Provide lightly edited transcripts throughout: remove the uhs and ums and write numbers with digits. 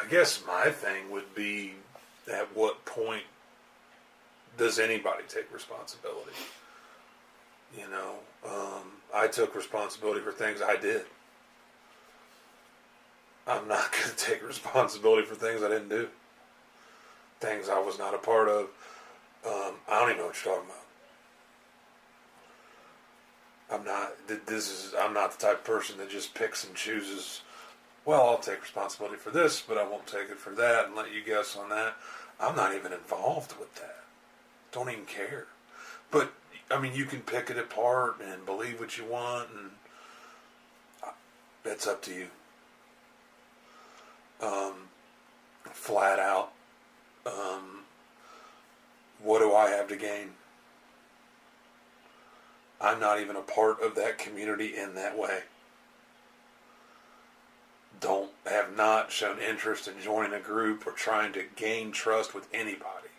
guess my thing would be, at what point does anybody take responsibility? You know, I took responsibility for things I did. I'm not going to take responsibility for things I didn't do. Things I was not a part of. I don't even know what you're talking about. I'm not the type of person that just picks and chooses, well, I'll take responsibility for this, but I won't take it for that and let you guess on that. I'm not even involved with that. Don't even care. But, I mean, you can pick it apart and believe what you want, and that's up to you. Flat out, what do I have to gain? I'm not even a part of that community in that way. Have not shown interest in joining a group or trying to gain trust with anybody.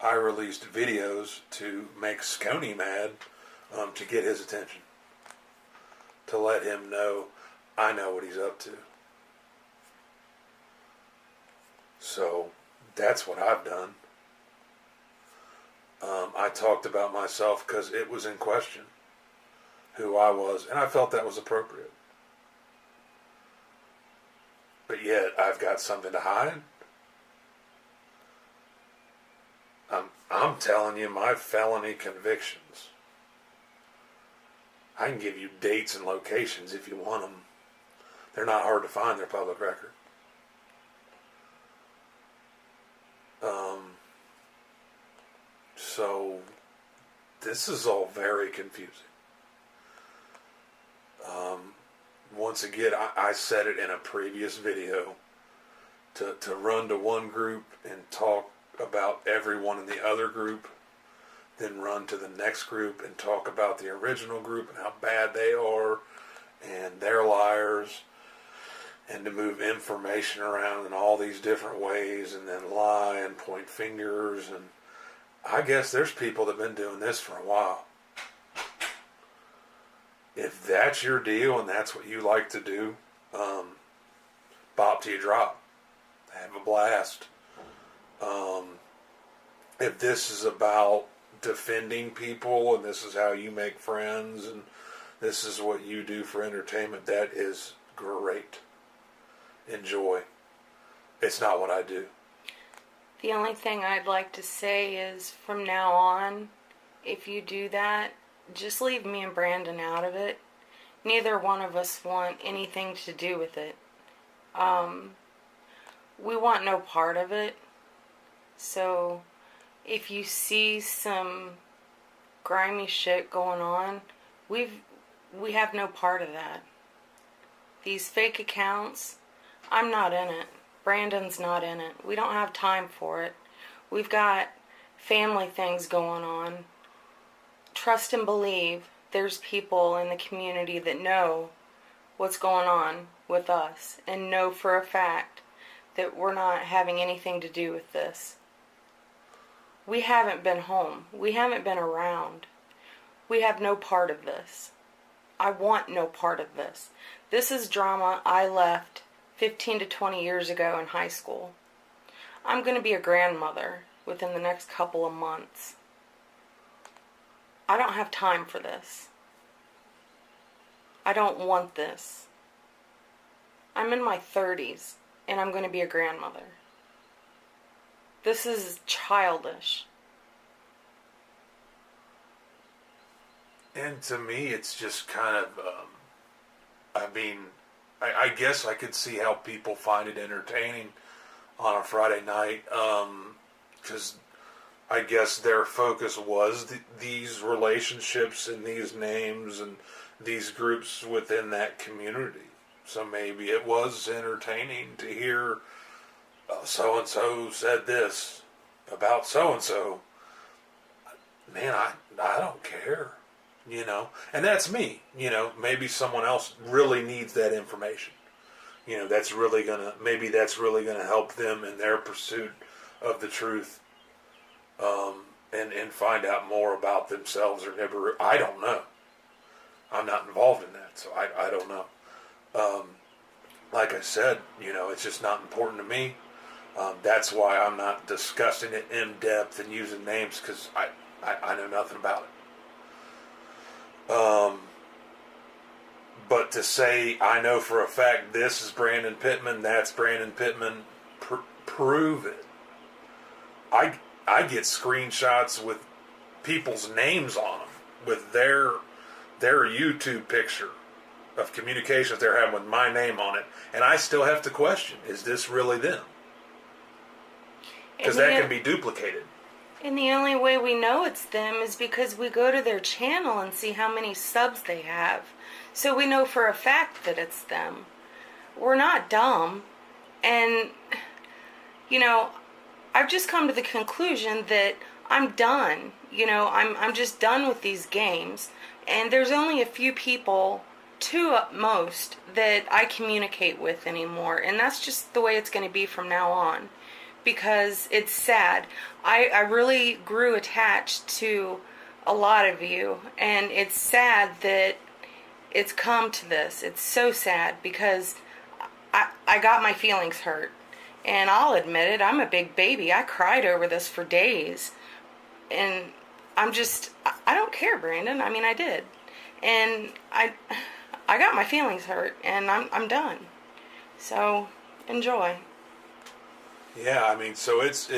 I released videos to make CANOE mad, to get his attention. To let him know I know what he's up to. So, that's what I've done. I talked about myself because it was in question, who I was, and I felt that was appropriate. But yet, I've got something to hide. I'm telling you, my felony convictions. I can give you dates and locations if you want them. They're not hard to find, they're public record. So, this is all very confusing. Once again, I said it in a previous video, to run to one group and talk about everyone in the other group, then run to the next group and talk about the original group and how bad they are and they're liars, and to move information around in all these different ways and then lie and point fingers. And I guess there's people that have been doing this for a while. If that's your deal and that's what you like to do, bop till you drop. Have a blast. If this is about defending people and this is how you make friends and this is what you do for entertainment, that is great. Enjoy. It's not what I do. The only thing I'd like to say is, from now on, if you do that, just leave me and Brandon out of it. Neither one of us want anything to do with it. We want no part of it. So, if you see some grimy shit going on, we have no part of that. These fake accounts, I'm not in it. Brandon's not in it. We don't have time for it. We've got family things going on. Trust and believe there's people in the community that know what's going on with us and know for a fact that we're not having anything to do with this. We haven't been home. We haven't been around. We have no part of this. I want no part of this. This is drama I left 15 to 20 years ago in high school. I'm going to be a grandmother within the next couple of months. I don't have time for this. I don't want this. I'm in my 30s and I'm going to be a grandmother. This is childish. And to me, it's just kind of, I guess I could see how people find it entertaining on a Friday night, because I guess their focus was these relationships and these names and these groups within that community. So maybe it was entertaining to hear so-and-so said this about so-and-so. Man, I don't care, you know. And that's me, you know. Maybe someone else really needs that information. You know, maybe that's really gonna help them in their pursuit of the truth, and find out more about themselves or never. I don't know. I'm not involved in that, so I don't know. like I said, you know, it's just not important to me. That's why I'm not discussing it in depth and using names, because I know nothing about it. But to say I know for a fact this is Brandon Pittman, that's Brandon Pittman, prove it. I get screenshots with people's names on them, with their YouTube picture of communications they're having with my name on it, and I still have to question, is this really them? Because that can be duplicated. And the only way we know it's them is because we go to their channel and see how many subs they have. So we know for a fact that it's them. We're not dumb. And, you know, I've just come to the conclusion that I'm done. You know, I'm just done with these games. And there's only a few people, two at most, that I communicate with anymore. And that's just the way it's going to be from now on. Because it's sad. I really grew attached to a lot of you. And it's sad that it's come to this. It's so sad because I got my feelings hurt. And I'll admit it, I'm a big baby. I cried over this for days. And I don't care, Brandon. I mean, I did. And I got my feelings hurt, and I'm done. So, enjoy. Yeah, I mean, so it's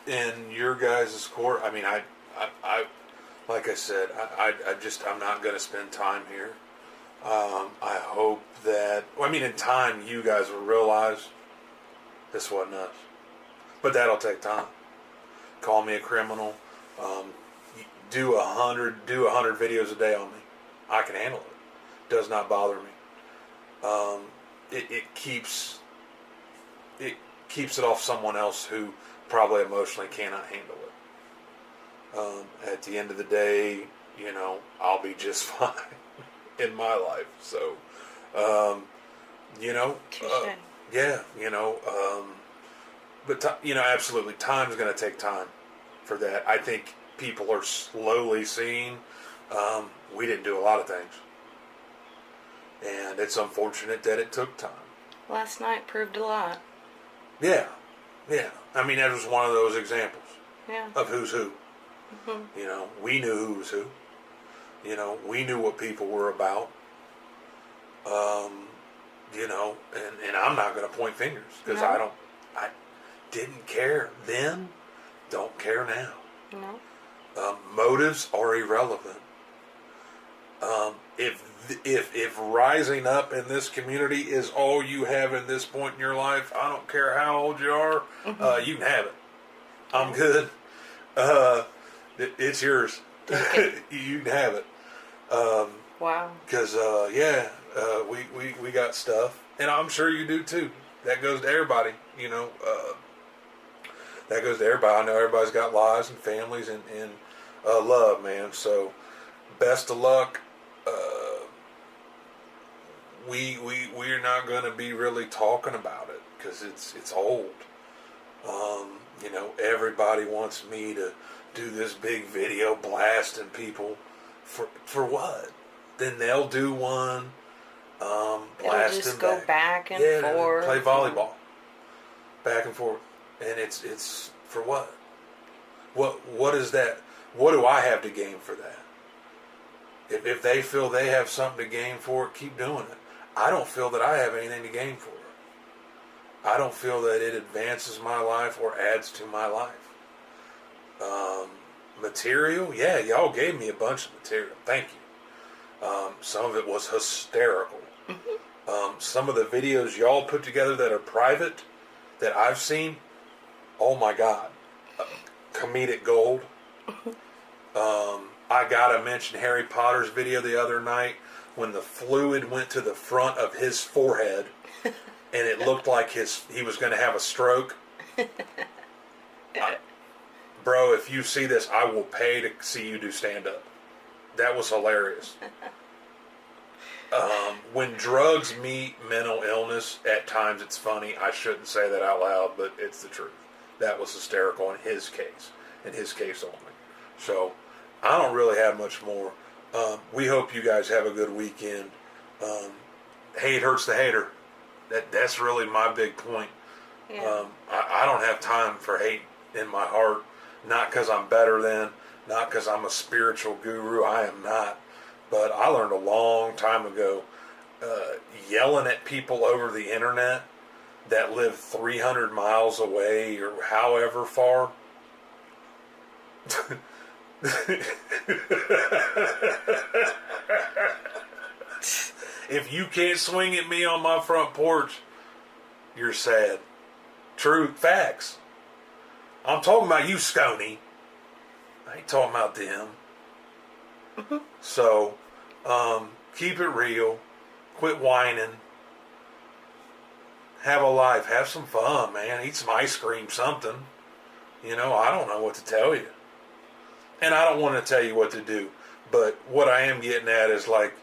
in your guys' court. I mean, I like I said, I'm not going to spend time here. I hope that, well, I mean, in time, you guys will realize this wasn't us. But that'll take time. Call me a criminal. Do 100 videos a day on me. I can handle it. Does not bother me. It keeps it off someone else who probably emotionally cannot handle it. At the end of the day, you know, I'll be just fine in my life. So, you know, yeah, you know, but you know, absolutely, time's going to take time for that. I think people are slowly seeing we didn't do a lot of things, and it's unfortunate that it took time. Last night proved a lot. Yeah. I mean, that was one of those examples. Yeah. Of who's who. Mm-hmm. You know, we knew who was who. You know, we knew what people were about. You know, and I'm not going to point fingers because I didn't care then, don't care now. No. Motives are irrelevant. If rising up in this community is all you have in this point in your life, I don't care how old you are, you can have it. I'm good. It's yours. You can have it. Wow. Because we got stuff, and I'm sure you do too. That goes to everybody. You know, that goes to everybody. I know everybody's got lives and families and love, man. So best of luck. We're not going to be really talking about it because it's old. You know, everybody wants me to do this big video blasting people for what? Then they'll do one. Blast just them go back and forth. Play volleyball, back and forth, and it's for what? What is that? What do I have to gain for that? If they feel they have something to gain for it, keep doing it. I don't feel that I have anything to gain for it. I don't feel that it advances my life or adds to my life. Material, yeah, y'all gave me a bunch of material. Thank you. Some of it was hysterical. Some of the videos y'all put together that are private, that I've seen, oh my God. Comedic gold. I gotta mention Harry Potter's video the other night when the fluid went to the front of his forehead and it looked like he was going to have a stroke. Bro, if you see this, I will pay to see you do stand-up. That was hilarious. When drugs meet mental illness, at times it's funny. I shouldn't say that out loud, but it's the truth. That was hysterical in his case only. So, I don't really have much more. We hope you guys have a good weekend. Hate hurts the hater. That's really my big point. Yeah. I don't have time for hate in my heart. Not because I'm better than, not because I'm a spiritual guru. I am not. But I learned a long time ago, yelling at people over the internet that live 300 miles away or however far. If you can't swing at me on my front porch, you're sad. True facts. I'm talking about you, Scony. I ain't talking about them. So, keep it real. Quit whining. Have a life. Have some fun, man. Eat some ice cream, something. You know, I don't know what to tell you. And I don't want to tell you what to do. But what I am getting at is like,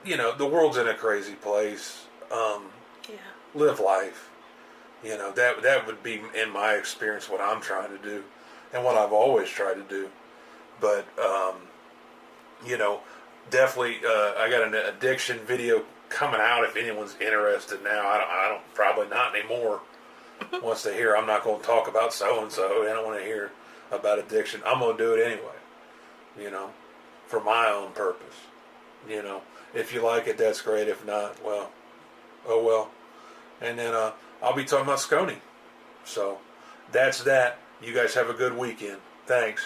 you know, the world's in a crazy place. Live life. You know, that would be, in my experience, what I'm trying to do. And what I've always tried to do. But, you know, definitely, I got an addiction video coming out if anyone's interested now. I don't probably not anymore. Wants to hear, I'm not going to talk about so-and-so. I don't want to hear about addiction. I'm going to do it anyway. You know, for my own purpose. You know, if you like it, that's great. If not, well, oh well. And then I'll be talking about Scony. So that's that. You guys have a good weekend. Thanks.